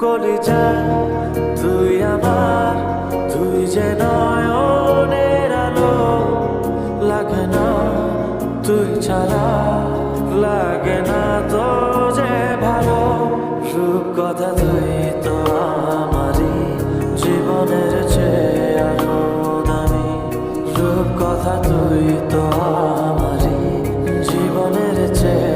কলিজা তুই আমার, তুই যে নয়নের আলো, লাগে না তুই ছাড়া, লাগে না তো যে ভালো। রূপকথা তুই তো আমারই জীবনের চেয়ে আরো দামি, রূপকথা তুই তো আমারই জীবনের চেয়ে